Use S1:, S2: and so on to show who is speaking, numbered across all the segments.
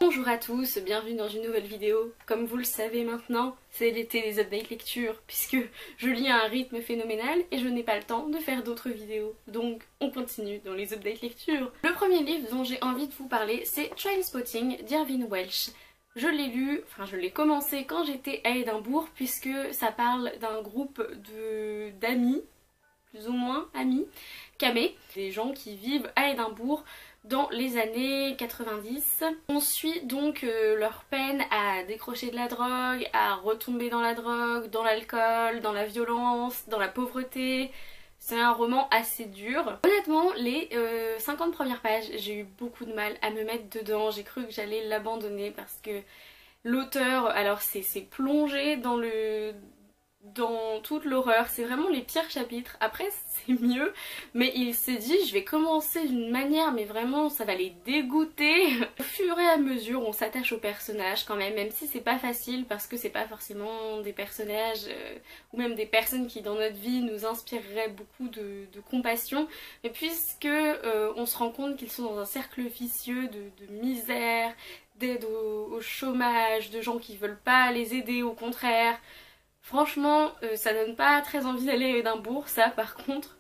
S1: Bonjour à tous, bienvenue dans une nouvelle vidéo. Comme vous le savez maintenant, c'est l'été des updates lecture puisque je lis à un rythme phénoménal et je n'ai pas le temps de faire d'autres vidéos. Donc on continue dans les updates lecture. Le premier livre dont j'ai envie de vous parler, c'est Trainspotting d'Irvine Welsh. Je l'ai lu, enfin je l'ai commencé quand j'étais à Édimbourg puisque ça parle d'un groupe d'amis, plus ou moins amis, camés, des gens qui vivent à Édimbourg dans les années 90. On suit donc leur peine à décrocher de la drogue, à retomber dans la drogue, dans l'alcool, dans la violence, dans la pauvreté. C'est un roman assez dur. Honnêtement, les 50 premières pages, j'ai eu beaucoup de mal à me mettre dedans. J'ai cru que j'allais l'abandonner parce que l'auteur, alors c'est plongé dans toute l'horreur, c'est vraiment les pires chapitres. Après c'est mieux, mais il s'est dit je vais commencer d'une manière mais vraiment ça va les dégoûter. Au fur et à mesure on s'attache aux personnages quand même si c'est pas facile parce que c'est pas forcément des personnages ou même des personnes qui dans notre vie nous inspireraient beaucoup de compassion, mais puisque on se rend compte qu'ils sont dans un cercle vicieux de misère, d'aide au chômage, de gens qui veulent pas les aider, au contraire. Franchement, ça donne pas très envie d'aller à Édimbourg, ça par contre.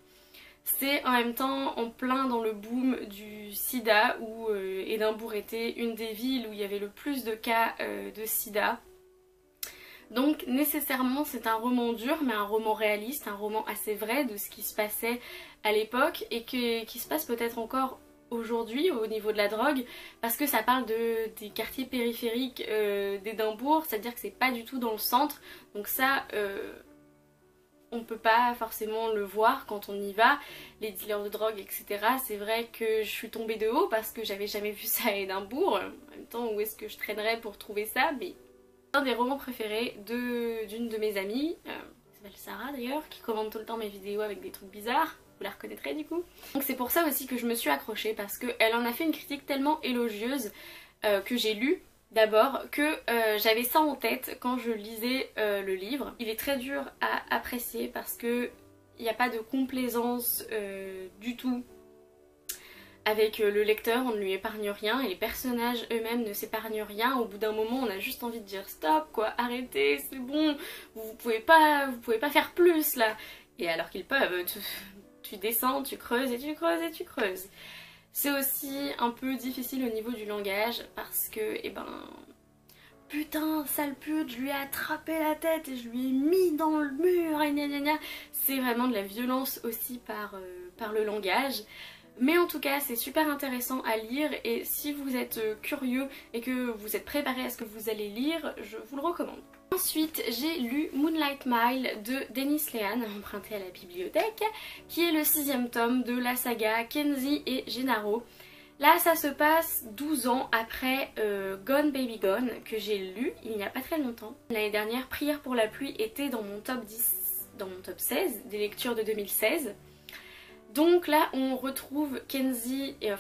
S1: C'est en même temps en plein dans le boom du sida où Édimbourg était une des villes où il y avait le plus de cas de sida. Donc nécessairement c'est un roman dur mais un roman réaliste, un roman assez vrai de ce qui se passait à l'époque et qui se passe peut-être encore aujourd'hui au niveau de la drogue parce que ça parle des quartiers périphériques d'Édimbourg, c'est-à-dire que c'est pas du tout dans le centre, donc ça on peut pas forcément le voir quand on y va, les dealers de drogue etc. C'est vrai que je suis tombée de haut parce que j'avais jamais vu ça à Édimbourg, en même temps où est-ce que je traînerais pour trouver ça, mais un des romans préférés d'une de mes amies, qui s'appelle Sarah d'ailleurs, qui commente tout le temps mes vidéos avec des trucs bizarres. Vous la reconnaîtrez du coup. Donc c'est pour ça aussi que je me suis accrochée parce qu'elle en a fait une critique tellement élogieuse que j'ai lu d'abord que j'avais ça en tête quand je lisais le livre. Il est très dur à apprécier parce que il n'y a pas de complaisance du tout avec le lecteur, on ne lui épargne rien et les personnages eux-mêmes ne s'épargnent rien. Au bout d'un moment on a juste envie de dire stop quoi, arrêtez, c'est bon, vous pouvez pas faire plus là. Et alors qu'ils peuvent, tu descends, tu creuses et tu creuses et tu creuses. C'est aussi un peu difficile au niveau du langage parce que, eh ben, putain, sale pute, je lui ai attrapé la tête et je lui ai mis dans le mur, et gna gna gna. C'est vraiment de la violence aussi par le langage. Mais en tout cas c'est super intéressant à lire et si vous êtes curieux et que vous êtes préparé à ce que vous allez lire, je vous le recommande. Ensuite j'ai lu Moonlight Mile de Dennis Lehane, emprunté à la bibliothèque, qui est le 6e tome de la saga Kenzie et Gennaro. Là ça se passe 12 ans après Gone Baby Gone que j'ai lu il n'y a pas très longtemps. L'année dernière, Prière pour la pluie était dans mon top 10, dans mon top 16 des lectures de 2016. Donc là on retrouve Kenzie et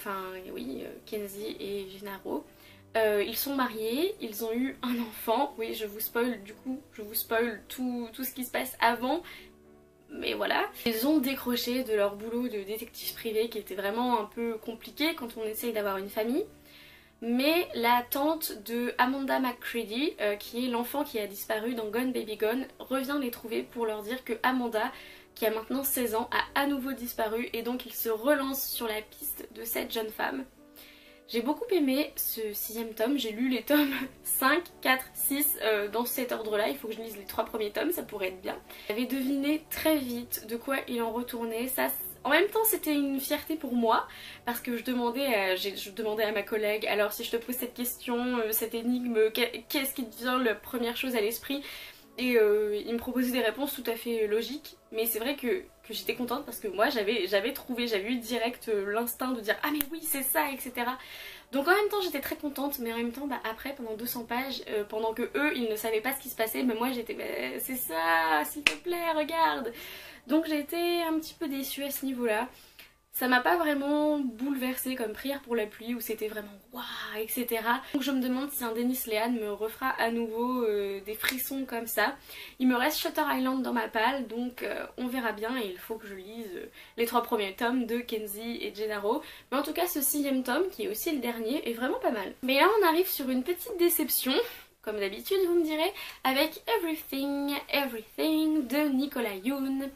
S1: Kenzie et Gennaro. Ils sont mariés, ils ont eu un enfant. Oui, je vous spoil du coup, je vous spoil tout ce qui se passe avant. Mais voilà. Ils ont décroché de leur boulot de détective privé qui était vraiment un peu compliqué quand on essaye d'avoir une famille. Mais la tante de Amanda McCready, qui est l'enfant qui a disparu dans Gone Baby Gone, revient les trouver pour leur dire que Amanda, qui a maintenant 16 ans, a à nouveau disparu et donc il se relance sur la piste de cette jeune femme. J'ai beaucoup aimé ce 6e tome, j'ai lu les tomes 5, 4, 6 dans cet ordre-là, il faut que je lise les 3 premiers tomes, ça pourrait être bien. J'avais deviné très vite de quoi il en retournait, ça, en même temps c'était une fierté pour moi parce que je demandais à ma collègue alors si je te pose cette question, cette énigme, qu'est-ce qui te vient la première chose à l'esprit? Et il me proposait des réponses tout à fait logiques, mais c'est vrai que j'étais contente parce que moi j'avais eu direct l'instinct de dire ah mais oui c'est ça, etc. Donc en même temps j'étais très contente, mais en même temps après pendant 200 pages, pendant que eux ils ne savaient pas ce qui se passait, mais moi j'étais bah, c'est ça s'il te plaît regarde. Donc j'ai été un petit peu déçue à ce niveau là. Ça m'a pas vraiment bouleversée comme Prière pour la pluie où c'était vraiment waouh, etc. Donc je me demande si un Dennis Lehane me refera à nouveau des frissons comme ça. Il me reste Shutter Island dans ma palle, donc on verra bien et il faut que je lise les 3 premiers tomes de Kenzie et Gennaro. Mais en tout cas ce 6e tome, qui est aussi le dernier, est vraiment pas mal. Mais là on arrive sur une petite déception. Comme d'habitude vous me direz, avec Everything, Everything de Nicolas Yoon,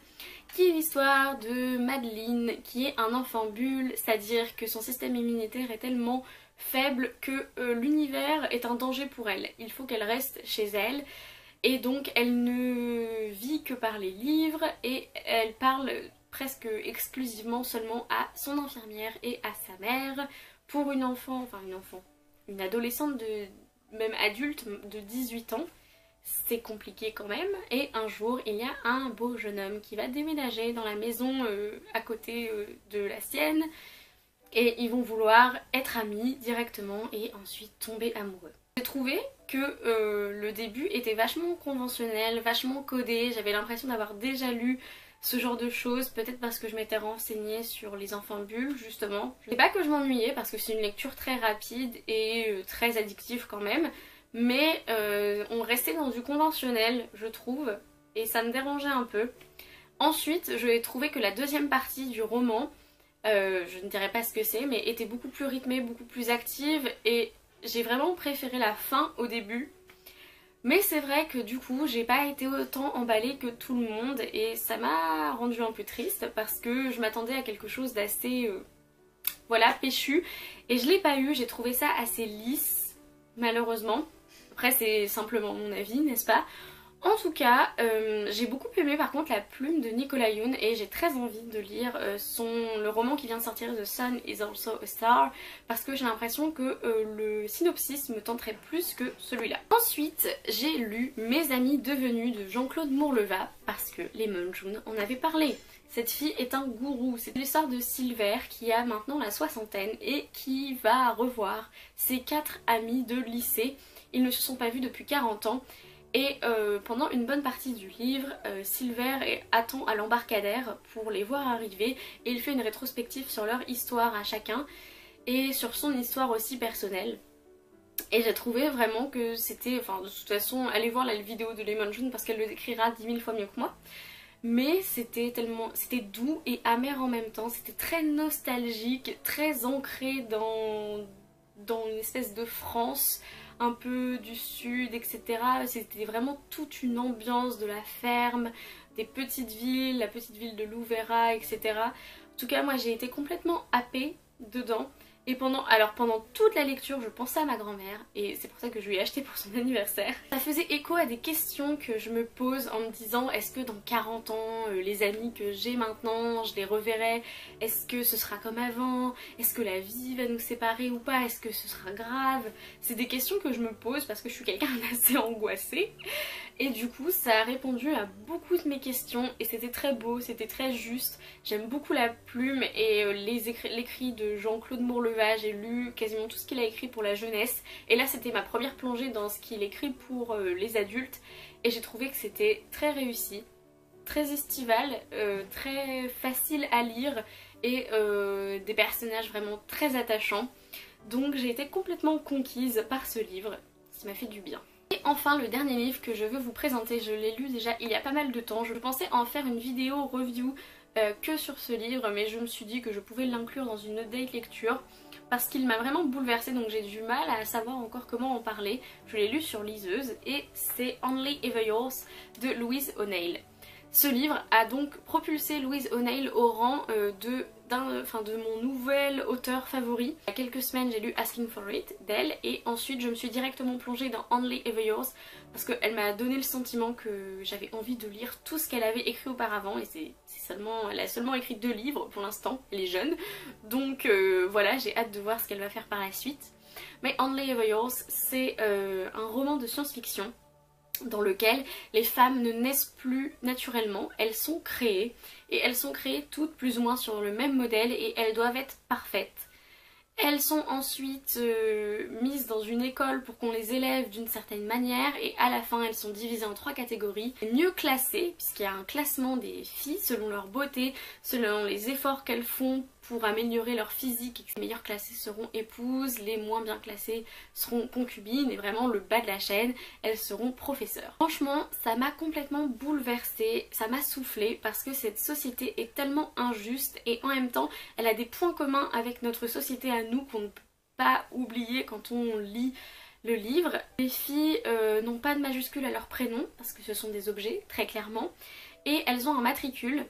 S1: qui est l'histoire de Madeline qui est un enfant bulle, c'est-à-dire que son système immunitaire est tellement faible que l'univers est un danger pour elle. Il faut qu'elle reste chez elle et donc elle ne vit que par les livres et elle parle presque exclusivement seulement à son infirmière et à sa mère. Pour une adolescente même adulte de 18 ans, c'est compliqué quand même. Et un jour il y a un beau jeune homme qui va déménager dans la maison à côté de la sienne et ils vont vouloir être amis directement et ensuite tomber amoureux. J'ai trouvé que le début était vachement conventionnel, vachement codé, j'avais l'impression d'avoir déjà lu ce genre de choses, peut-être parce que je m'étais renseignée sur les enfants bulles justement. Je sais pas que je m'ennuyais parce que c'est une lecture très rapide et très addictive quand même, mais on restait dans du conventionnel je trouve et ça me dérangeait un peu. Ensuite j'ai trouvé que la deuxième partie du roman, je ne dirais pas ce que c'est, mais était beaucoup plus rythmée, beaucoup plus active et j'ai vraiment préféré la fin au début. Mais c'est vrai que du coup j'ai pas été autant emballée que tout le monde et ça m'a rendue un peu triste parce que je m'attendais à quelque chose d'assez voilà, péchu et je l'ai pas eu. J'ai trouvé ça assez lisse malheureusement. Après c'est simplement mon avis, n'est-ce pas? En tout cas, j'ai beaucoup aimé par contre la plume de Nicolas Yoon et j'ai très envie de lire le roman qui vient de sortir, The Sun is also a Star, parce que j'ai l'impression que le synopsis me tenterait plus que celui-là. Ensuite, j'ai lu Mes amis devenus de Jean-Claude Mourleva, parce que Lemon June en avait parlé. Cette fille est un gourou, c'est l'histoire de Silver qui a maintenant la soixantaine et qui va revoir ses 4 amis de lycée. Ils ne se sont pas vus depuis 40 ans. Et pendant une bonne partie du livre, Silver attend à l'embarcadère pour les voir arriver et il fait une rétrospective sur leur histoire à chacun et sur son histoire aussi personnelle. Et j'ai trouvé vraiment que c'était, enfin de toute façon, allez voir la vidéo de Lemon June parce qu'elle le décrira 10 000 fois mieux que moi. Mais c'était doux et amer en même temps, c'était très nostalgique, très ancré dans une espèce de France un peu du sud, etc. C'était vraiment toute une ambiance de la ferme, des petites villes, la petite ville de Louveira, etc. En tout cas moi j'ai été complètement happée dedans. Et pendant toute la lecture je pensais à ma grand-mère et c'est pour ça que je lui ai acheté pour son anniversaire. Ça faisait écho à des questions que je me pose en me disant est-ce que dans 40 ans les amis que j'ai maintenant je les reverrai? Est-ce que ce sera comme avant? Est-ce que la vie va nous séparer ou pas? Est-ce que ce sera grave? C'est des questions que je me pose parce que je suis quelqu'un d'assez angoissé. Et du coup ça a répondu à beaucoup de mes questions et c'était très beau, c'était très juste. J'aime beaucoup la plume et l'écrit de Jean-Claude Mourleva. J'ai lu quasiment tout ce qu'il a écrit pour la jeunesse et là c'était ma première plongée dans ce qu'il écrit pour les adultes et j'ai trouvé que c'était très réussi, très estival, très facile à lire et des personnages vraiment très attachants. Donc j'ai été complètement conquise par ce livre, ça m'a fait du bien. Et enfin le dernier livre que je veux vous présenter, je l'ai lu déjà il y a pas mal de temps. Je pensais en faire une vidéo review que sur ce livre mais je me suis dit que je pouvais l'inclure dans une update lecture parce qu'il m'a vraiment bouleversée donc j'ai du mal à savoir encore comment en parler. Je l'ai lu sur liseuse et c'est Only Ever Yours de Louise O'Neill. Ce livre a donc propulsé Louise O'Neill au rang de mon nouvel auteur favori. Il y a quelques semaines j'ai lu Asking for It d'elle et ensuite je me suis directement plongée dans Only Ever Yours parce qu'elle m'a donné le sentiment que j'avais envie de lire tout ce qu'elle avait écrit auparavant et elle a seulement écrit 2 livres pour l'instant, elle est jeune. Donc voilà, j'ai hâte de voir ce qu'elle va faire par la suite. Mais Only Ever Yours c'est un roman de science-fiction dans lequel les femmes ne naissent plus naturellement, elles sont créées et elles sont créées toutes plus ou moins sur le même modèle et elles doivent être parfaites. Elles sont ensuite mises dans une école pour qu'on les élève d'une certaine manière et à la fin elles sont divisées en 3 catégories. Mieux classées puisqu'il y a un classement des filles selon leur beauté, selon les efforts qu'elles font pour améliorer leur physique. Les meilleures classées seront épouses, les moins bien classées seront concubines et vraiment le bas de la chaîne, elles seront professeurs. Franchement, ça m'a complètement bouleversée, ça m'a soufflé parce que cette société est tellement injuste et en même temps elle a des points communs avec notre société à nous qu'on ne peut pas oublier quand on lit le livre. Les filles n'ont pas de majuscule à leur prénom parce que ce sont des objets, très clairement, et elles ont un matricule.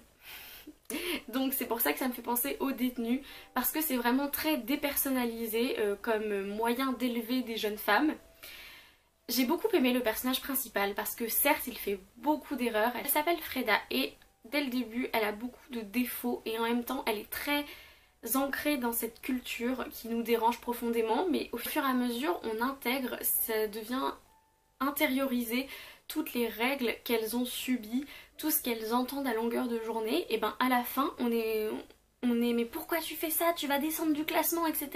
S1: Donc c'est pour ça que ça me fait penser aux détenus, parce que c'est vraiment très dépersonnalisé comme moyen d'élever des jeunes femmes. J'ai beaucoup aimé le personnage principal parce que certes il fait beaucoup d'erreurs. Elle s'appelle Freda et dès le début elle a beaucoup de défauts et en même temps elle est très ancrée dans cette culture qui nous dérange profondément, mais au fur et à mesure on intègre, ça devient intériorisé toutes les règles qu'elles ont subies, tout ce qu'elles entendent à longueur de journée, et ben à la fin on est mais pourquoi tu fais ça, tu vas descendre du classement, etc.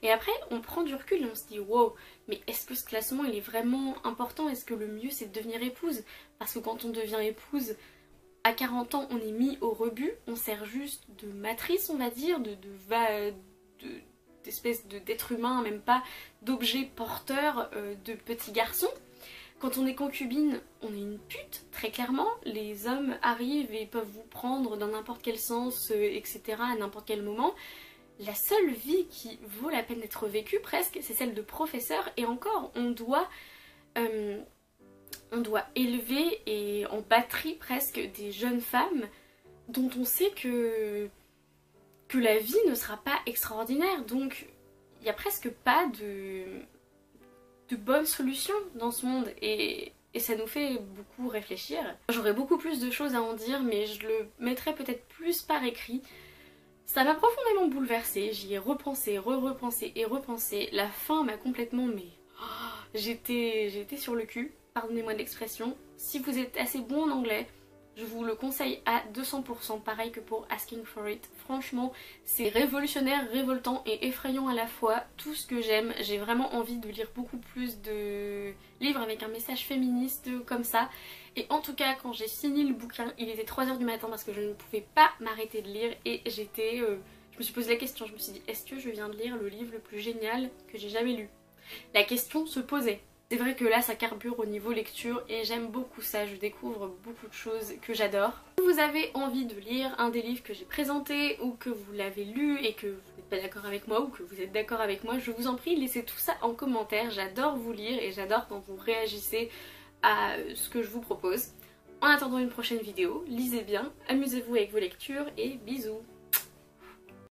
S1: Et après on prend du recul et on se dit wow, mais est-ce que ce classement il est vraiment important? Est-ce que le mieux c'est de devenir épouse? Parce que quand on devient épouse à 40 ans on est mis au rebut, on sert juste de matrice on va dire, d'espèce d'être humain, même pas d'objet porteur de petits garçons. Quand on est concubine, on est une pute, très clairement. Les hommes arrivent et peuvent vous prendre dans n'importe quel sens, etc. à n'importe quel moment. La seule vie qui vaut la peine d'être vécue presque, c'est celle de professeur. Et encore, on doit élever et en batterie presque des jeunes femmes dont on sait que la vie ne sera pas extraordinaire. Donc il n'y a presque pas de bonnes solutions dans ce monde et ça nous fait beaucoup réfléchir. J'aurais beaucoup plus de choses à en dire mais je le mettrai peut-être plus par écrit. Ça m'a profondément bouleversée, j'y ai repensé, repensé et repensé. La fin m'a complètement j'étais sur le cul, pardonnez-moi de l'expression. Si vous êtes assez bon en anglais, je vous le conseille à 200%, pareil que pour Asking for It. Franchement, c'est révolutionnaire, révoltant et effrayant à la fois. Tout ce que j'aime, j'ai vraiment envie de lire beaucoup plus de livres avec un message féministe comme ça. Et en tout cas, quand j'ai fini le bouquin, il était 3 h du matin parce que je ne pouvais pas m'arrêter de lire. Et je me suis posé la question, je me suis dit, est-ce que je viens de lire le livre le plus génial que j'ai jamais lu? La question se posait. C'est vrai que là ça carbure au niveau lecture et j'aime beaucoup ça, je découvre beaucoup de choses que j'adore. Si vous avez envie de lire un des livres que j'ai présenté ou que vous l'avez lu et que vous n'êtes pas d'accord avec moi ou que vous êtes d'accord avec moi, je vous en prie laissez tout ça en commentaire, j'adore vous lire et j'adore quand vous réagissez à ce que je vous propose. En attendant une prochaine vidéo, lisez bien, amusez-vous avec vos lectures et bisous!